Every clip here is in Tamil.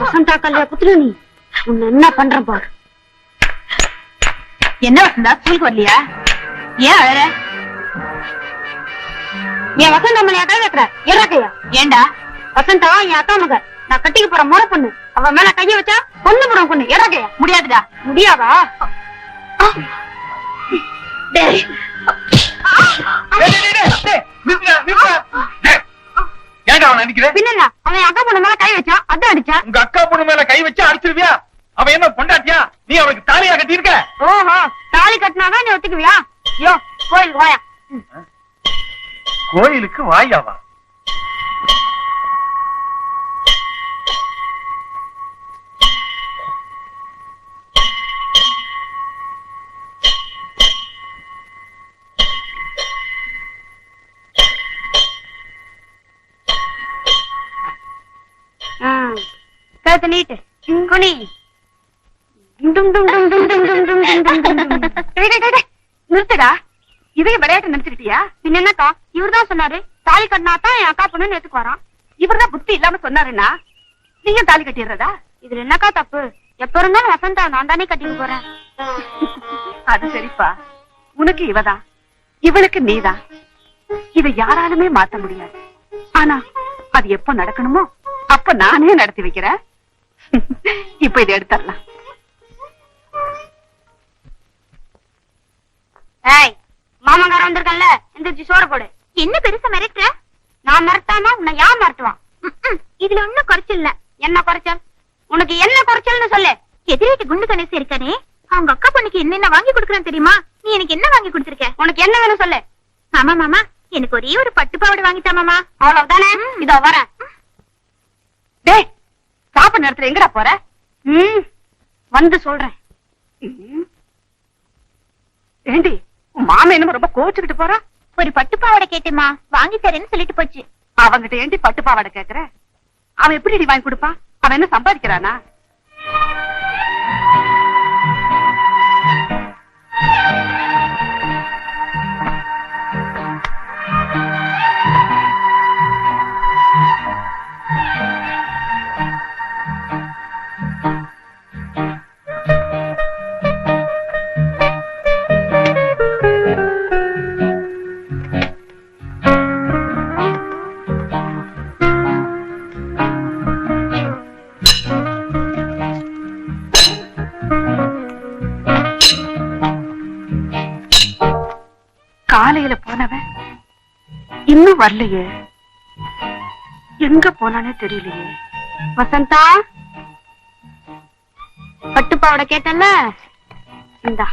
வசந்தா கல்யா புத்திர நீ உன்னை என்ன பண்ற பாரு. என்ன வசந்தா ஸ்கூலுக்கு வரலையா? ஏன் அழற? என் வசந்தா மேல கை வைக்கிற இறக்கையா? ஏண்டா? வசந்தா என் அக்கா மக, நான் கட்டிக்க போற முறை பொண்ணு. அவ மேல கைய வச்சா பொண்ணு போறோம் பொண்ணு இறக்கையா? முடியாதுடா. முடியாதா? பின்ன அவன் அக்கா பொண்ணு மேல கை வச்சா அதான் அடிச்சா. உங்க அக்கா பொண்ணு மேல கை வச்சு அடிச்சிருவியா? அவன் என்ன பொண்டாட்டியா? நீ அவனுக்கு தாலியா கட்டியிருக்க? ஓஹோ, தாலி கட்டினாதான் நீ ஒத்துக்குவியா? யோ கோயிலுக்கு வாயா. கோயிலுக்கு வாயாவா? கழுத்தை நீட்டு குனி. நிறுத்துடா. இதையும் விளையாட்டு நினைச்சுக்கிட்டியா? பின்ன என்னக்கா, இவர்தான் சொன்னாரு தாலி கட்டினாதான் என் அக்கா பொண்ணு நேத்துக்கு வரான். இவர்தான் புத்தி இல்லாம சொன்னாருன்னா நீங்க தாலி கட்டிடுறதா? இதுல என்னக்கா தப்பு? எப்ப இருந்தாலும் வசந்தா நான் தானே கட்டிட்டு போறேன். அது சரிப்பா. உனக்கு இவதான், இவளுக்கு நீதான். இதை யாராலுமே மாத்த முடியாது. ஆனா அது எப்ப நடக்கணுமோ அப்ப நானே நடத்தி வைக்கிறேன். இப்ப இதை எடுத்துடலாம். ஏய், மாமங்கார வந்திருக்கல, எந்திரிச்சு சோறு போடு. என்ன பெருசா மிரட்டுற? நான் மிரட்டாம உன்னை யார் மிரட்டுவான்? இதுல ஒன்னும் குறைச்சல் இல்ல. என்ன குறைச்சல்? உனக்கு என்ன குறைச்சல்னு சொல்லு. எதிரேக்கு குண்டு கணேசன் இருக்கானே, அவங்க அக்கா பொண்ணுக்கு என்னென்ன வாங்கி கொடுக்கறான்னு தெரியுமா? நீ எனக்கு என்ன வாங்கி கொடுத்திருக்க? உனக்கு என்ன வேணும் சொல்லு. ஆமா மாமா, எனக்கு ஒரே ஒரு பட்டு பாவாடை வாங்கிட்டா மாமா. அவ்வளவுதானே? இதோ வரேன். டேய், சாப்பிட நேரத்துல எங்கடா போற? வந்து சொல்றேன். ஏண்டி, உன் மாமா என்னமோ ரொம்ப கோச்சுக்கிட்டு போறா? ஒரு பட்டு பாவாடை கேட்டேமா, வாங்கி தரேன்னு சொல்லிட்டு போச்சு. அவங்கிட்ட ஏண்டி பட்டு பாவாடை கேக்குற? அவன் எப்படி வாங்கி கொடுப்பான்? அவன் என்ன சம்பாதிக்கிறானா? காலையில போனவன் இன்னும் வரலையே. எங்க போனானே தெரியலையே. வசந்தா, பட்டுப்பாவோட கேட்டல, இந்தா.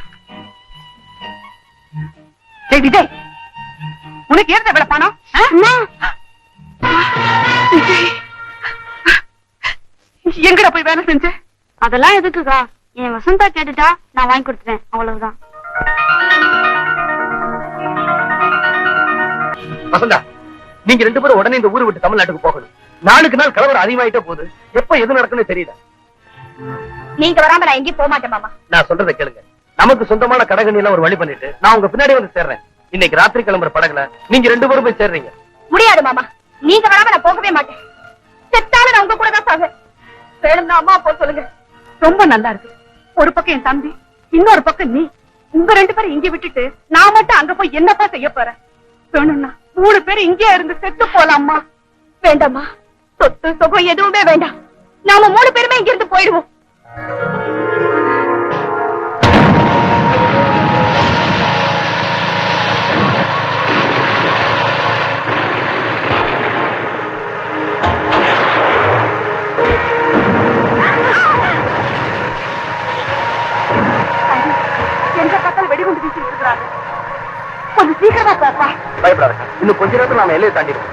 விஜய், உனக்கு ஏன் எவ்வளவு பணம்? எங்கடா போய் வேலை செஞ்ச? அதெல்லாம் எதுக்குக்கா? என் வசந்தா கேட்டுட்டா நான் வாங்கி கொடுத்துட்டேன், அவ்வளவுதான். வசந்தா, நீங்க ரெண்டு பேரும் உடனே இந்த ஊரை விட்டு தமிழ்நாட்டுக்கு போகணும். நாளுக்கு நாள் கலவரம் அதிகமாயிட்டே போகுது. எப்ப எது நடக்குன்னு தெரியல. நீங்க வராம நான் எங்கேயும் போக மாட்டேன் மாமா. நான் சொல்றதை கேளுங்க. நமக்கு சொந்தமான கடகணி எல்லாம் ஒரு வழி பண்ணிட்டு நான் உங்க பின்னாடி வந்து சேர்றேன். இன்னைக்கு ராத்திரி கிளம்புற படகுல நீங்க ரெண்டு பேரும் போய் சேர்றீங்க. முடியாது மாமா, நீங்க வராம நான் போகவே மாட்டேன். செத்தாலும் நான் உங்க கூட தான் சாக. வேணும்னா அம்மா அப்பா சொல்லுங்க. ரொம்ப நல்லா இருக்கு. ஒரு பக்கம் என் தம்பி, இன்னொரு பக்கம் நீ. உங்க ரெண்டு பேரும் இங்க விட்டுட்டு நான் மட்டும் அங்க போய் என்னப்பா செய்ய போறேன்? வேணும்னா 3 பேர் இங்கே இருந்து செத்து போலாமா? வேண்டாமா, சொத்து சுகம் எதுவுமே வேண்டாம். நாம 3 பேருமே இங்க இருந்து போயிடுவோம். எந்த பக்கம் வெடிகுண்டு வீசிட்டு இருக்கிறாங்க. கொஞ்சம் சீக்கிரமா பாப்பா. பயப்படாத, இன்னும் கொஞ்ச நேரத்துல நாம எல்லையை தாண்டிடுவோம்.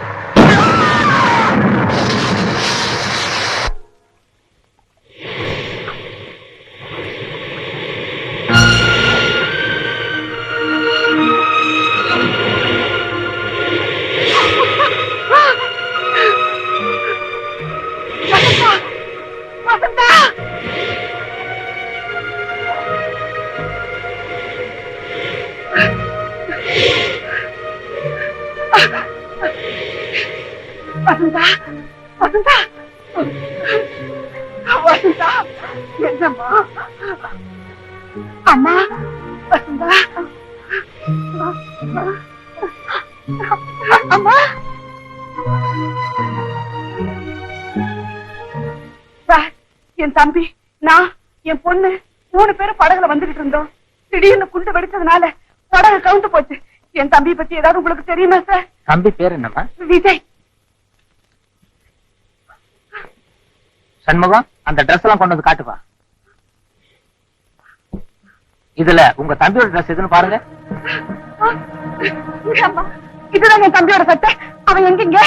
வசந்தா வசந்தா வசந்தா என்னம்மா அம்மா வசந்தா அம்மா சார், என் தம்பி நான் என் பொண்ணு 3 பேரும் படகுல வந்துகிட்டு இருந்தோம். திடீர்னு குண்டு வெடிச்சதுனால படகு கவுந்து போச்சு. என் தம்பி பத்தி ஏதாவது உங்களுக்கு தெரியுமா சார்? தம்பி பேர் என்னம்மா? விஜய். சண்முகம், அந்த ட்ரெஸ் எல்லாம் கொண்டு வந்து காட்டுவா. இதுல உங்க தம்பியோட ட்ரெஸ் எதுன்னு பாருங்க. இதுதான் என் தம்பியோட சட்டை. அவன் எங்கீங்க?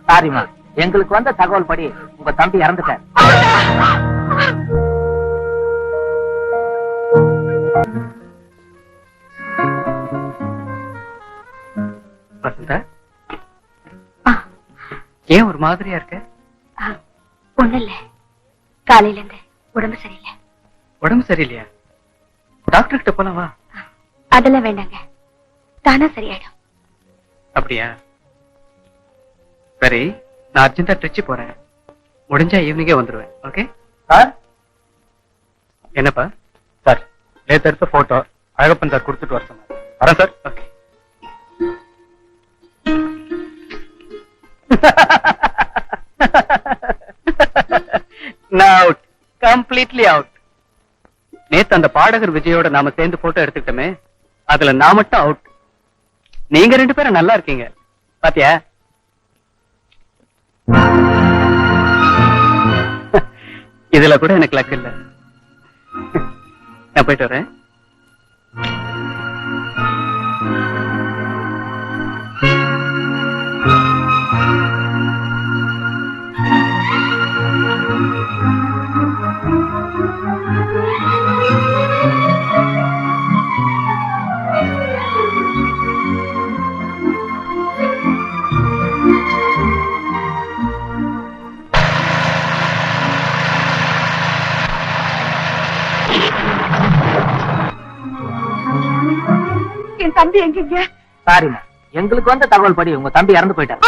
சாரிமா, எங்களுக்கு வந்த தகவல் படி உங்க தம்பி இறந்துட்டார். வசந்தா, ஏன் ஒரு மாதிரியா இருக்க? ஒண்ணு இல்ல, காலையில இருந்து உடம்பு சரியில்லை. உடம்பு சரியில்லையா? டாக்டர் கிட்ட போலாமா? அதெல்லாம் வேண்டாங்க, தானா சரியாயிடும். அப்படியா? சரி, நான் அர்ஜென்டா திருச்சி போறேன். முடிஞ்சா ஈவினிங்கே வந்துருவேன். Okay sir? என்னப்பா? சார், நேத்து எடுத்த போட்டோ அழகப்பன் சார் கொடுத்துட்டு வர சொன்னார். வரேன் sir. Okay. Out, completely out. நேத்து அந்த பாடகர் விஜயோட நாம சேர்ந்து போட்டோ எடுத்துக்கிட்டோமே, அதுல நான் மட்டும் அவுட். நீங்க 2 பேரும் நல்லா இருக்கீங்க, பாத்தியா? இதுல கூட எனக்கு லக் இல்ல. நான் போயிட்டு வரேன். என் தம்பி எங்கீங்க? சாரிமா, எங்களுக்கு வந்த தகவல் படி உங்க தம்பி இறந்து போயிட்டார்.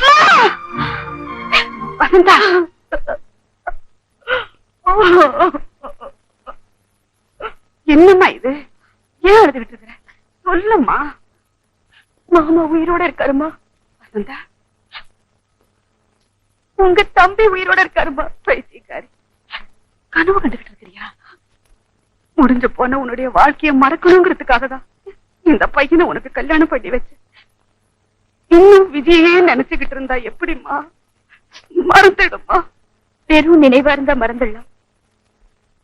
வசந்தா, என்னம்மா இது? ஏன் அழுதுகிட்டு இருக்கிற? சொல்லும்மா. மாமா உயிரோட இருக்காருமா? வசந்தா, உங்க தம்பி உயிரோட இருக்காருமா? பைத்தியக்காரி, கனவு கண்டுகிட்டு இருக்கிறியா? முடிஞ்சு போன உன்னுடைய வாழ்க்கையை மறக்கணுங்கிறதுக்காக தான் இந்த பையனை உனக்கு கல்யாணம் பண்ணி வச்சு. இன்னும் விஜயே நினைச்சுக்கிட்டு இருந்தா எப்படிமா? மறந்துடுமா. வெறும் நினைவா இருந்தா மறந்துடலாம்.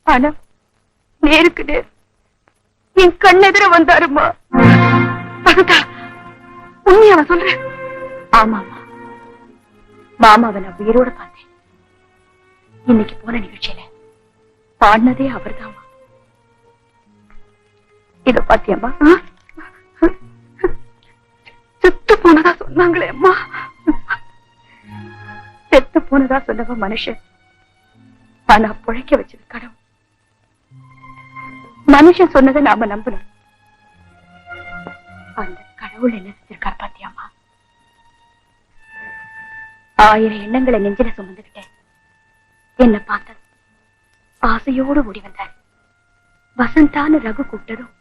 ஆனா நேருக்கு நேர் என் கண்ணெதிர வந்தாருமா. உண்மையாவ சொல்றேன்? ஆமாமா, மாமாவை நான் உயிரோட பார்த்தேன். இன்னைக்கு போன நிகழ்ச்சியில பாடினதே அவர்தாமா. இத பாத்தியம்மா? செத்து போனதா சொன்னாங்களே அம்மா. செத்து போனதா சொன்னவ மனுஷன், ஆனா புழைக்க வச்சது கடவுள். மனுஷன் சொன்னதை நாம நம்பணும். அந்த கடவுள் என்ன செஞ்சிருக்கார் பாத்தியாமா? 1000 எண்ணங்களை நெஞ்சில சுமந்துகிட்டேன். என்ன பார்த்தது ஆசையோடு ஓடி வந்தார். வசந்தான்னு ரகு கூப்பிட்டதும்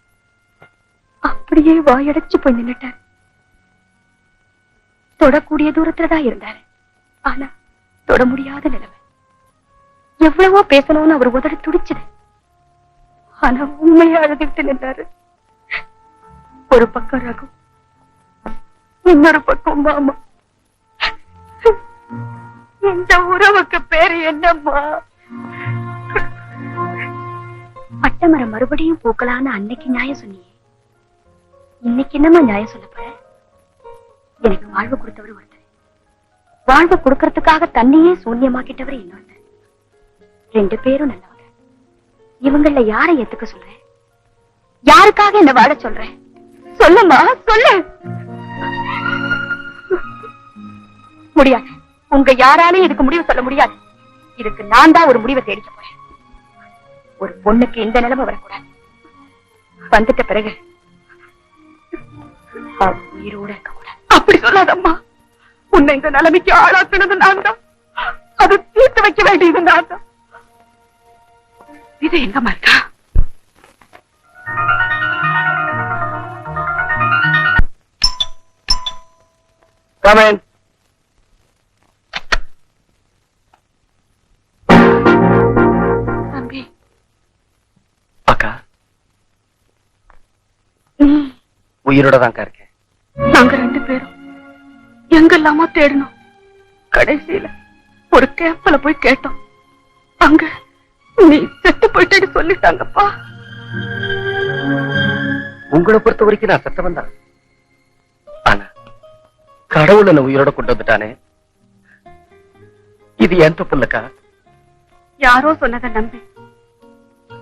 அப்படியே வாயடைச்சு போய் நின்னுட்டார். தொடக்கூடிய தூரத்துலதான் இருந்தாரு, ஆனா தொட முடியாத நிலைமை. எவ்வளவோ பேசணும்னு அவர் உதறி துடிச்சது, ஆனா உண்மையா அழுதுகிட்டு நின்றாரு. ஒரு பக்கம் ரகு, இன்னொரு பக்கம் மாமா. இந்த உறவுக்கு பேரு என்னம்மா? பட்டமரம் மறுபடியும் பூக்கலான்னு அன்னைக்கு நியாயம் சொன்னியே, இன்னைக்கு என்னமா நியாயம் சொல்ல போற? எனக்கு வாழ்வு கொடுத்தவர் ஒருத்தர், வாழ்வு கொடுக்கறதுக்காக தன்னையே சூன்யமாக்கிட்டவர் இன்னொருத்தர். 2 பேரும் நல்லவங்க. இவங்கள யாரை ஏத்துக்க சொல்றேன்? யாருக்காக என்ன வாழ சொல்றேன்? சொல்லுமா, சொல்லு. முடியாது. உங்க யாராலையும் இதுக்கு முடிவு சொல்ல முடியாது. இதுக்கு நான் தான் ஒரு முடிவை தேடிக்க போறேன். ஒரு பொண்ணுக்கு இந்த நிலைமை வரக்கூடாது. வந்துட்ட பிறகு உயிரோட இருக்க கூடாது. அப்படி சொல்லாதம்மா. உன்னை இந்த நிலைமைக்கு ஆளாக்குனது நான் தான். அது தீர்த்து வைக்க வேண்டியது நான் தான். இது எங்கம்மா இருக்கா? Come in. தம்பி, அக்கா நீ உயிரோட தான்க்கா இருக்கேன். நாங்க 2 பேரும் எங்கெல்லாமோ தேடணும். கடைசியில ஒரு கேப்ல போய் கேட்டோம். அங்க நீ செத்து போயிட்டு சொல்லிட்டாங்கப்பா. உங்களை பொறுத்த வரைக்கும் நான் செத்தவன் தான். ஆனா கடவுள் என்ன உயிரோட கொண்டு வந்துட்டானே, இது என் தப்பு இல்லக்கா. யாரோ சொன்னதை நம்பி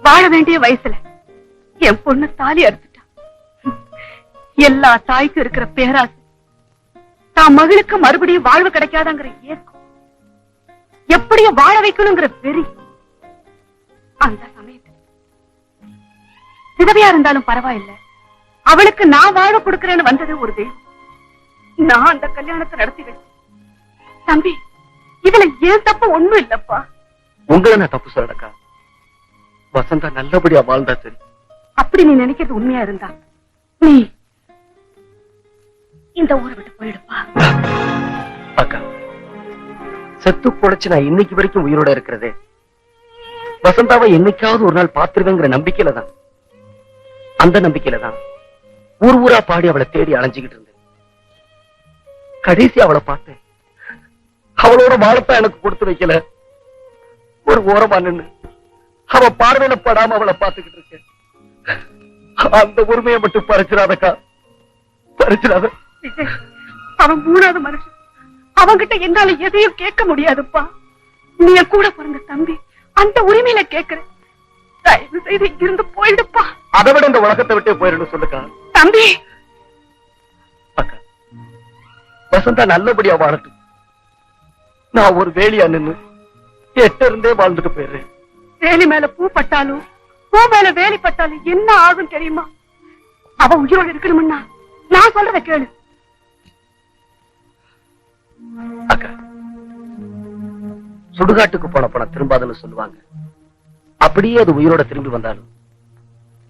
வாழ வேண்டிய வயசுல என் பொண்ணு தாலி அறுத்துட்டா. எல்லா தாய்க்கும் இருக்கிற பேராசை தான் மகளுக்கு மறுபடியும் வாழ்வு கிடைக்காதங்கிற ஏக்கம், எப்படியும் வாழ வைக்கணுங்கிற வெறி. அந்த சமயத்துல விதவையா இருந்தாலும் பரவாயில்லை, அவளுக்கு நான் வாழ கொடுக்கிறேன்னு வந்தது ஒரு தெய்வம். நான் அந்த கல்யாணத்தை நடத்தி வச்சேன். தம்பி, இதுல ஏன் தப்பு ஒண்ணும் இல்லப்பா. உங்களை நான் தப்பு சொல்லக்கா. வசந்தா நல்லபடியா வாழ்ந்தா சரி. அப்படி நீ நினைக்கிறது உண்மையா இருந்தா நீ இந்த ஊரை விட்டு போயிடுப்பா. அக்கா, செத்து பொழைச்சு நான் இன்னைக்கு வரைக்கும் உயிரோட இருக்கிறதே வசந்தாவை என்னைக்காவது ஒரு நாள் பார்த்திருவேங்கிற நம்பிக்கையில தான். அந்த நம்பிக்கையில தான் ஊர் ஊரா பாடி அவளை தேடி அலைஞ்சுக்கிட்டு இருந்தேன். கடைசி அவளை பார்த்தேன். அவளோட வாழத்தான் எனக்கு கொடுத்து வைக்கல. ஒரு ஓரமா நின்னு அவ பார்வையில படாம அவளை பார்த்துக்கிட்டு இருக்கேன். அந்த உரிமையை மட்டும் பறிச்சிடாதக்கா, பறிச்சிடாத. விஜய், அவன் 3வது மனுஷன். அவன்கிட்ட என்னால எதையும் கேட்க முடியாதுப்பா. நீ என் கூட பிறந்த தம்பி, அந்த உரிமையில கேட்கிற. தயவு செய்து இங்கிருந்து போயிடுப்பா. அதை விட இந்த உலகத்தை விட்டே போயிடணும் சொல்லுக்கா. தம்பி, அக்கா, வசந்தா நல்லபடியா வாழட்டும். நான் ஒரு வேலியா நின்னு எட்ட இருந்தே வாழ்ந்துட்டு போயிடுறேன். வேலி மேல பூ பட்டாலும் பூ மேல வேலி பட்டாலும் என்ன ஆகும் தெரியுமா? அவ உயிரோடு இருக்கணும்னா நான் சொல்றத கேளு. அக்கா, சுடுகாட்டுக்கு போன பணம் திரும்பாதுன்னு சொல்லுவாங்க. அப்படியே அது உயிரோட திரும்பி வந்தாலும்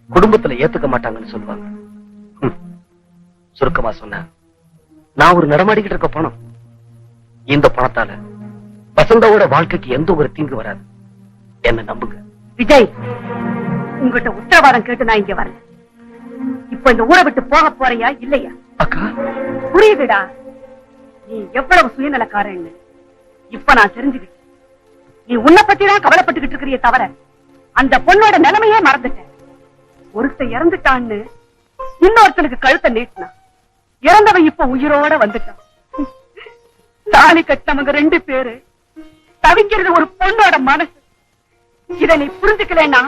குடும்பத்துல ஏத்துக்க மாட்டாங்கன்னு சொல்லுவாங்க. சுருக்கமா சொன்ன, நான் ஒரு நடமாடிக்கிட்டு இருக்க பணம். இந்த பணத்தால வசந்தாவோட வாழ்க்கைக்கு எந்த ஒரு தீங்கு வராது. என்ன நம்புங்க. விஜய், உங்ககிட்ட உத்தரவாதம் கேட்டு நான் இங்க வரல. இப்ப இந்த ஊரை விட்டு போக போறியா இல்லையா? அக்கா, புரியுதுடா நீ எவ்வளவு சுயநலக்காரன்னு. இப்ப நான் தெரிஞ்சுக்கிட்டேன். நீ உன்னை பத்தி தான் கவலைப்பட்டுக்கிட்டு இருக்கிறியே தவிர அந்த பொண்ணோட நிலைமையே மறந்துட்டேன். ஒருத்தன் இறந்துட்டான்னு இன்னொருத்தனுக்கு கழுத்தை நீட்டினா, இறந்தவன் இப்ப உயிரோட வந்துட்டான். தாலி கட்டினவங்க 2 பேரு தவிக்கிறது ஒரு பொண்ணோட மனசு. இத நீ புரிஞ்சுக்கலன்னா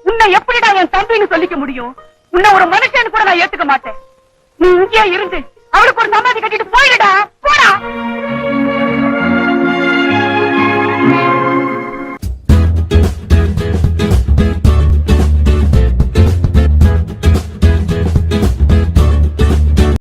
உன்னை எப்படிடா என் தம்பின்னு சொல்லிக்க முடியும்? உன்னை ஒரு மனுஷன் கூட நான் ஏத்துக்க மாட்டேன். நீ இங்கே இருந்து அவளுக்கு ஒரு சமாதி கட்டிட்டு போயிடுடா, போடா.